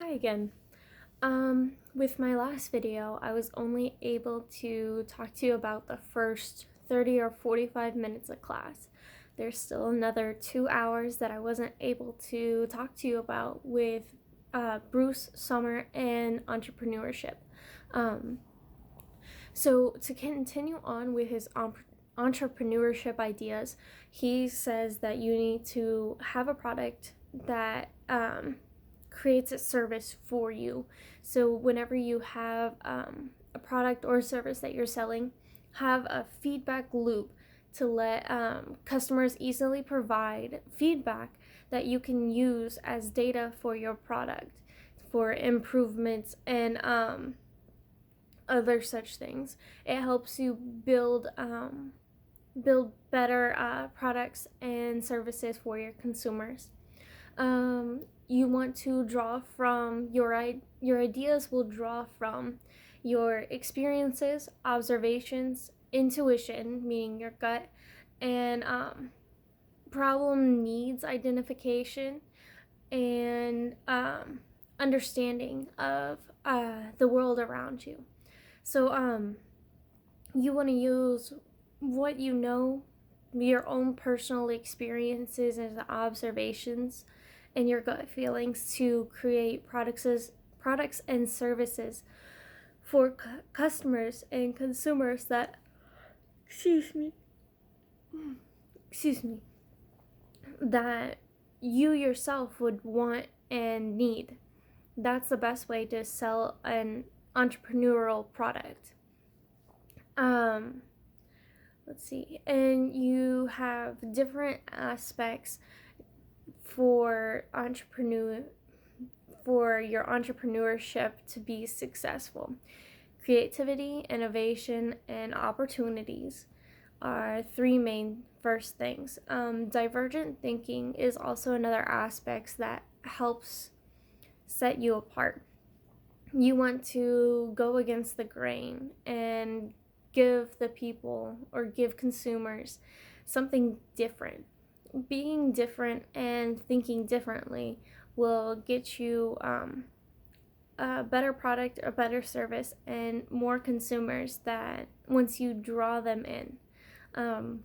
Hi again. With my last video, I was only able to talk to you about the first 30 or 45 minutes of class. There's still another 2 hours that I wasn't able to talk to you about with Bruce Sommer and entrepreneurship. Um, so, to continue on with his entrepreneurship ideas, he says that you need to have a product that creates a service for you. So whenever you have a product or a service that you're selling, have a feedback loop to let customers easily provide feedback that you can use as data for your product for improvements and other such things. It helps you build better products and services for your consumers. You want to draw from your ideas will draw from your experiences, observations, intuition, meaning your gut, and problem needs identification and understanding of the world around you. So you want to use what you know, your own personal experiences and observations, and your gut feelings to create products and services for customers and consumers that excuse me excuse me that you yourself would want and need. That's the best way to sell an entrepreneurial product. um let's see, and you have different aspects for your entrepreneurship to be successful. Creativity, innovation, and opportunities are three main first things. Divergent thinking is also another aspect that helps set you apart. You want to go against the grain and give the people or give consumers something different. Being different and thinking differently will get you a better product, a better service, and more consumers that once you draw them in. Um,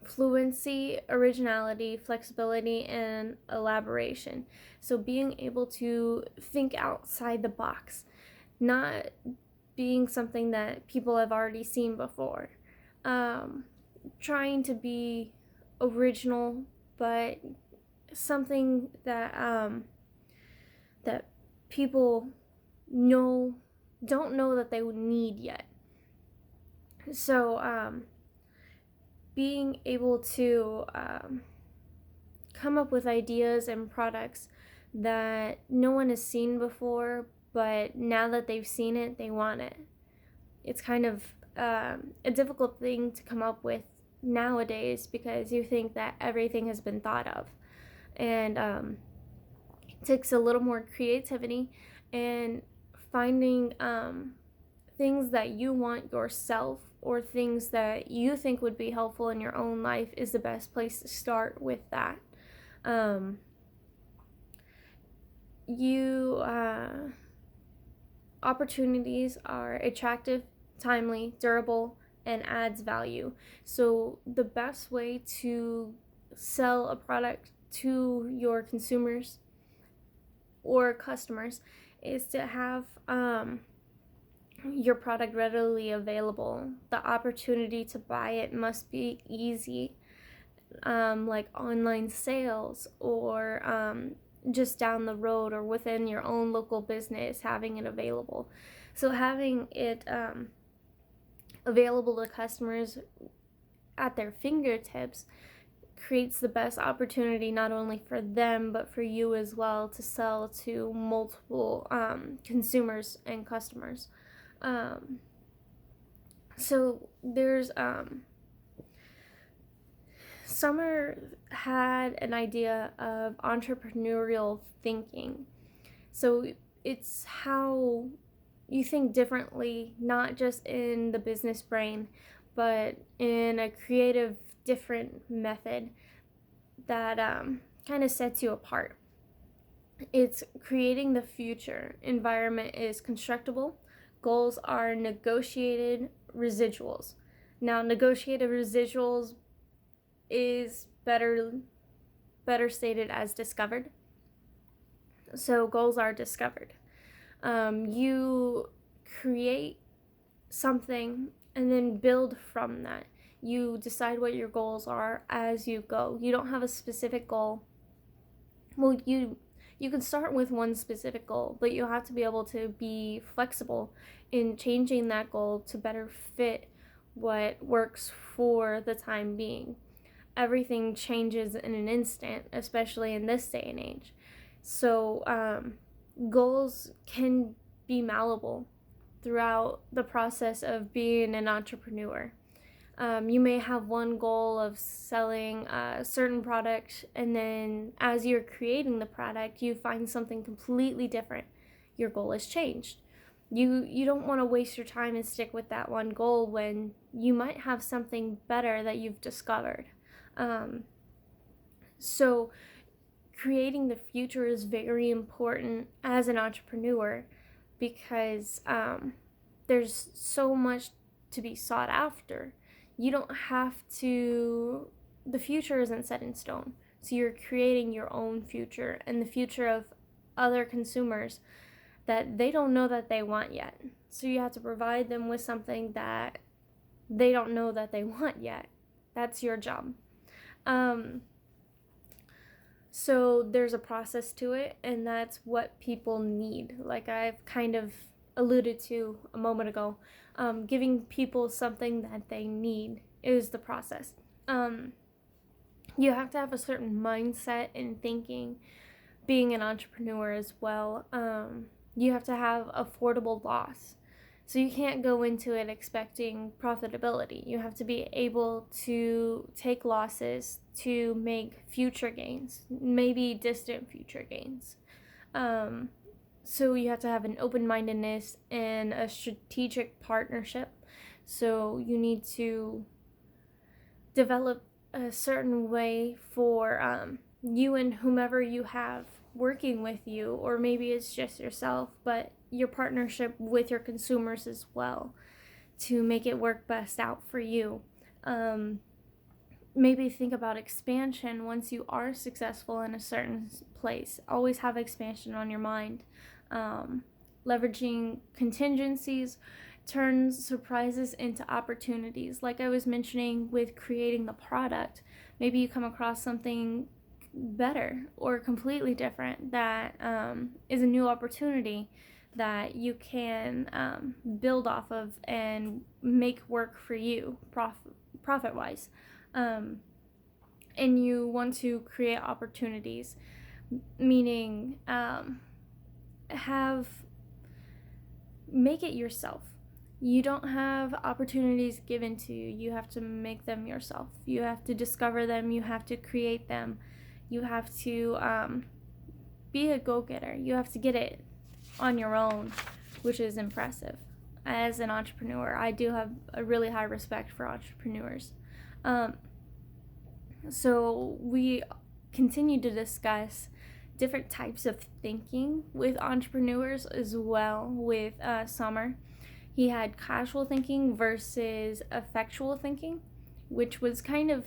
Fluency, originality, flexibility, and elaboration. So being able to think outside the box, not being something that people have already seen before. Um, Trying to be original, but something that people know don't know that they would need yet. So being able to come up with ideas and products that no one has seen before, but now that they've seen it, they want it. It's kind of a difficult thing to come up with nowadays because you think that everything has been thought of. And it takes a little more creativity and finding things that you want yourself or things that you think would be helpful in your own life is the best place to start with that. Um, you Opportunities are attractive, timely, durable, and adds value. So the best way to sell a product to your consumers or customers is to have your product readily available. The opportunity to buy it must be easy, like online sales or just down the road or within your own local business, having it available. So having it available to customers at their fingertips creates the best opportunity not only for them but for you as well to sell to multiple consumers and customers. Um, so there's Summer had an idea of entrepreneurial thinking. So it's how you think differently, not just in the business brain, but in a creative, different method that kind of sets you apart. It's creating the future. Environment is constructible. Goals are negotiated residuals. Now, negotiated residuals is better stated as discovered. So goals are discovered. You create something and then build from that. You decide what your goals are as you go. You don't have a specific goal. Well, you can start with one specific goal, but you have to be able to be flexible in changing that goal to better fit what works for the time being. Everything changes in an instant, especially in this day and age. So goals can be malleable throughout the process of being an entrepreneur. You may have one goal of selling a certain product, and then as you're creating the product, you find something completely different. Your goal has changed. You don't want to waste your time and stick with that one goal when you might have something better that you've discovered. So creating the future is very important as an entrepreneur, because there's so much to be sought after. You don't have to, the future isn't set in stone. So you're creating your own future and the future of other consumers that they don't know that they want yet. So you have to provide them with something that they don't know that they want yet. That's your job. So there's a process to it, and that's what people need. Like I've kind of alluded to a moment ago, giving people something that they need is the process. You have to have a certain mindset in thinking, being an entrepreneur as well. You have to have affordable loss. So you can't go into it expecting profitability. You have to be able to take losses to make future gains, maybe distant future gains. So you have to have an open-mindedness and a strategic partnership. So you need to develop a certain way for you and whomever you have working with you, or maybe it's just yourself, but your partnership with your consumers as well, to make it work best out for you. Maybe think about expansion once you are successful in a certain place. Always have expansion on your mind. Leveraging contingencies turns surprises into opportunities. Like I was mentioning with creating the product, maybe you come across something better or completely different that is a new opportunity that you can build off of and make work for you profit-wise. And you want to create opportunities, meaning make it yourself. You don't have opportunities given to you. You have to make them yourself. You have to discover them. You have to create them. You have to be a go-getter. You have to get it on your own, which is impressive. As an entrepreneur, I do have a really high respect for entrepreneurs. So we continue to discuss different types of thinking with entrepreneurs as well with Sommer. He had casual thinking versus effectual thinking, which was kind of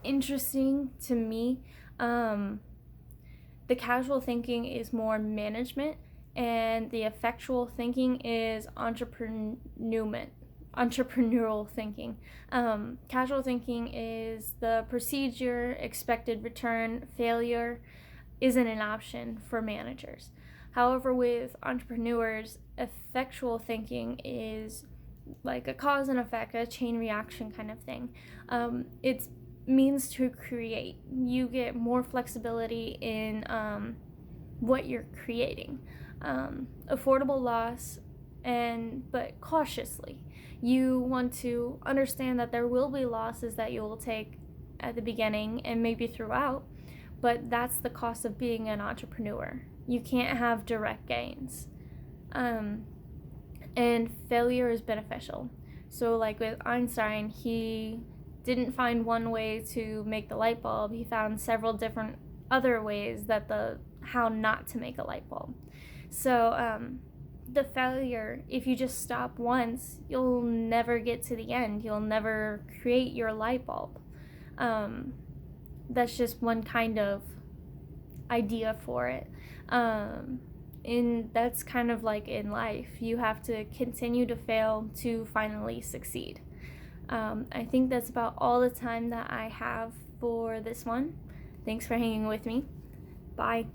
interesting to me. The casual thinking is more management, and the effectual thinking is entrepreneurial thinking. Casual thinking is the procedure, expected return, failure isn't an option for managers. However, with entrepreneurs, effectual thinking is like a cause and effect, a chain reaction kind of thing. It's means to create. You get more flexibility in what you're creating. Affordable loss, but cautiously. You want to understand that there will be losses that you will take at the beginning and maybe throughout, but that's the cost of being an entrepreneur. You can't have direct gains. And failure is beneficial. So like with Einstein, he didn't find one way to make the light bulb. He found several different other ways that the how not to make a light bulb. So the failure, if you just stop once, you'll never get to the end. You'll never create your light bulb. That's just one kind of idea for it. And that's kind of like in life. You have to continue to fail to finally succeed. I think that's about all the time that I have for this one. Thanks for hanging with me. Bye.